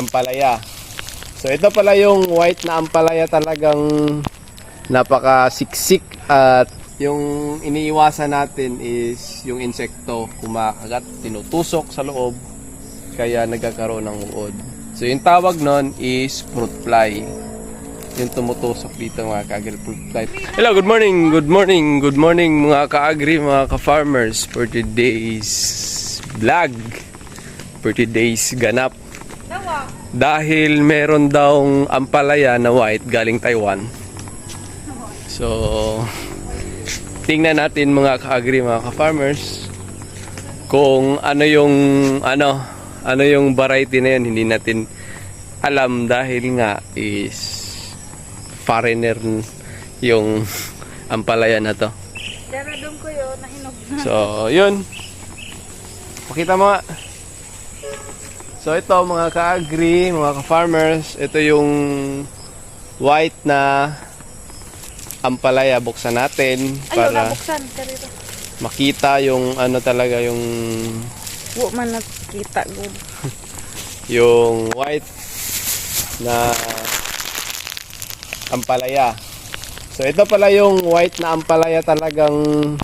ampalaya. So ito pala yung white na ampalaya, talagang napakasiksik, at yung iniiwasan natin is yung insekto kumakagat, tinutusok sa loob, kaya nagkakaroon ng uod. So yung tawag nun is fruit fly, yung tumutusok dito mga ka-agri, fruit fly. Hello, good morning, good morning, good morning mga ka-agri, mga ka-farmers, for today's vlog, for today's ganap. Dahil meron daw ampalaya na white galing Taiwan. So tingnan natin mga ka-agri, mga ka-farmers, kung ano yung variety na yun. Hindi natin alam dahil nga is foreigner yung ampalaya na to. Daradong ko yun, nahinog na. So yun, pakita mo nga. So ito mga ka-agri, mga ka-farmers, ito yung white na ampalaya. Buksan natin para makita yung talaga yung man nakita good. Yung white na ampalaya. So ito pala yung white na ampalaya, talagang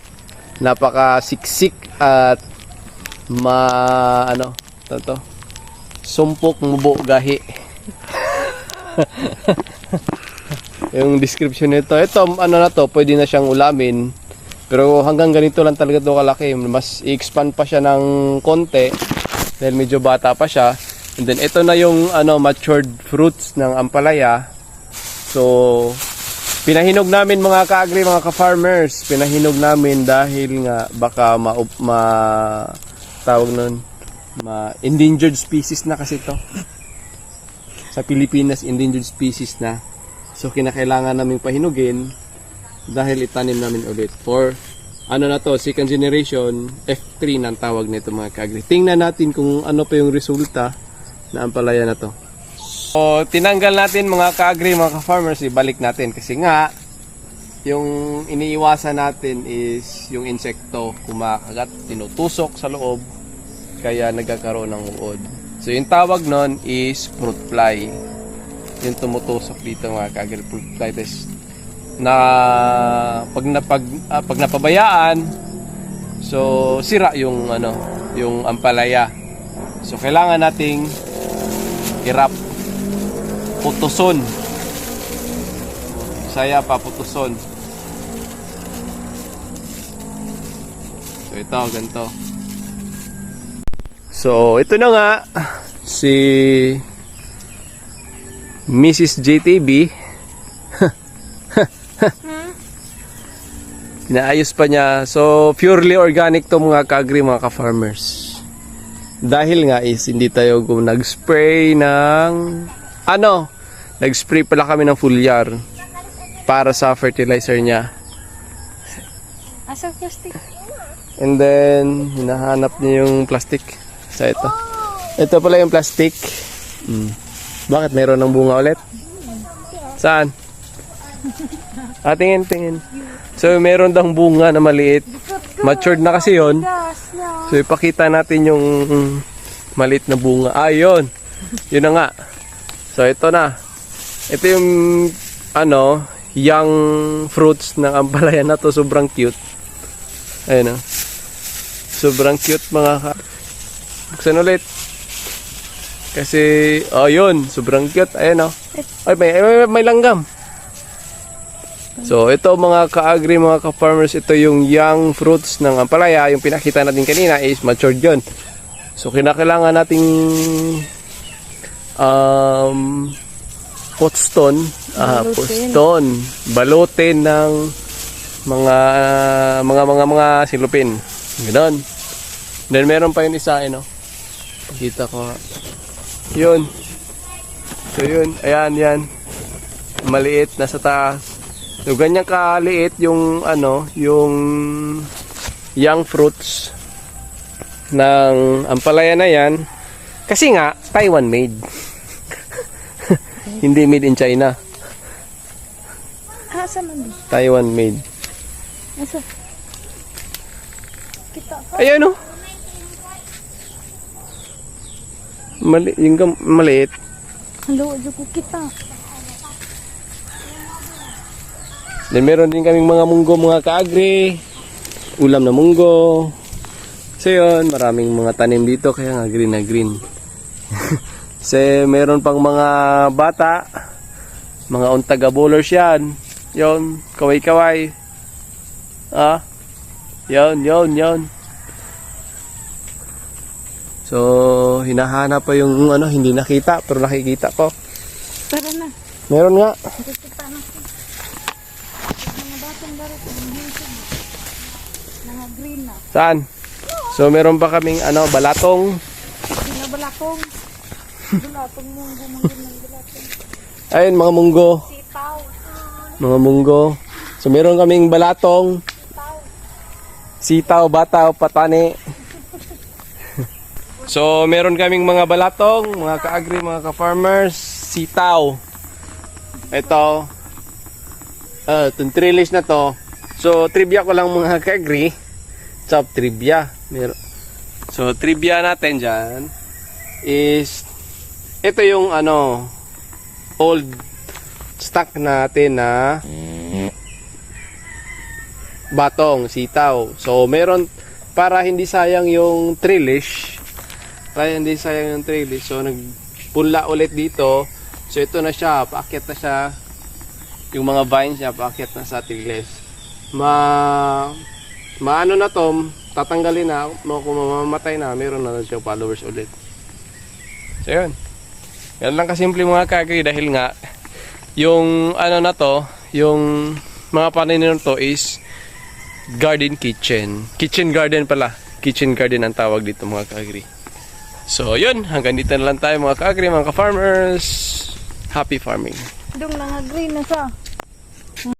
napakasiksik at sumpok, mubo, gahi. Yung description nito, ito na to, pwede na siyang ulamin, pero hanggang ganito lang talaga ito kalaki. Mas i-expand pa siya ng konti dahil medyo bata pa siya. And then ito na yung matured fruits ng ampalaya. So pinahinog namin mga ka-agri, mga ka-farmers, pinahinog namin dahil nga baka endangered species na kasi to sa Pilipinas, endangered species na. So kinakailangan naming pahinugin dahil itanim namin ulit for second generation, F3 ng tawag nito mga ka-agri. Tingnan natin kung ano pa yung resulta na ampalaya na to. So tinanggal natin mga ka-agri, mga ka-farmers, ibalik natin kasi nga yung iniiwasan natin is yung insekto kumakagat, tinutusok sa loob, kaya nagkakaroon ng uod. So yung tawag nun is fruit fly, yung tumutusok dito mga ka-agri, fruit fly. Pag napabayaan, so sira yung yung ampalaya. So kailangan nating irap, putuson. Saya pa putuson. So ito, ganito. So ito na nga si Mrs. JTB. Inaayos pa niya. So purely organic to mga ka-agri, mga ka-farmers. Dahil nga is hindi tayo nag-spray ng nag-spray pala kami ng foliar para sa fertilizer niya. Asa plastic? And then hinahanap niya yung plastic. So ito pala yung plastic. Bakit mayroon ng bunga ulit? Saan? Tingin. So meron daw bunga na maliit. Matured na kasi yon. So ipakita natin yung maliit na bunga. Yun. Yun na nga. So ito na. Ito yung young fruits ng ampalaya na to. Sobrang cute. Ayun. Sobrang cute mga buksan ulit. Kasi yun, sobrang cute. Ayun Ay, may langgam. So ito mga ka-agri, mga ka-farmers, ito yung young fruits ng ampalaya. Yung pinakita natin kanina is matured yun. So kinakailangan nating balutin ng mga silupin. Ganoon. Then meron pa yung isa, pakita ko. Yun. So yun, ayan, yan. Maliit, nasa taas. So ganyan kaliit yung yung young fruits ng ampalaya na yan. Kasi nga Taiwan made. Hindi made in China. Asa man? Taiwan made. Asa? Kita pa. Ayan Yung maliit. Halo, dyan ko kita. Then meron din kaming mga munggo, mga kaagri, ulam na munggo. So yun, maraming mga tanim dito kaya nga green na green. Kasi meron pang mga bata, mga untaga-bowlers yan. Yun, kaway-kaway. Ah, yun. So, hinahanap pa yung hindi nakita, pero nakikita ko. Tara na. Meron nga. Kita na ko. Mga batang darot. Mga green na. Saan? So, meron pa kaming balatong. Binabalakong. Balatong munggo. Balatong. Ayun, mga munggo. Sitaw. Mga munggo. So, meron kaming balatong. Sitaw, bataw, patani. So, meron kaming mga balatong, mga ka-agri, mga ka-farmers, sitaw. Ito. Itong trellis na to. So, trivia ko lang mga ka-agri. Top trivia. So, trivia natin dyan is ito yung old stock natin na batong, sitaw. So, meron para hindi sayang yung trellis. So, nagpunla ulit dito. So, ito na siya. Paakyat na siya. Yung mga vines niya, paakyat na sa trellis. Maano na to, tatanggalin na. Kung mamamatay na, meron na siyang followers ulit. So, yun. Yan lang kasimple mga kagri dahil nga, yung na to, yung mga pananim to is garden kitchen. Kitchen garden pala. Kitchen garden ang tawag dito mga kaagri. So, yun. Hanggang dito na lang tayo mga kaagri, mga ka-farmers. Happy farming. Dong nga green na sa.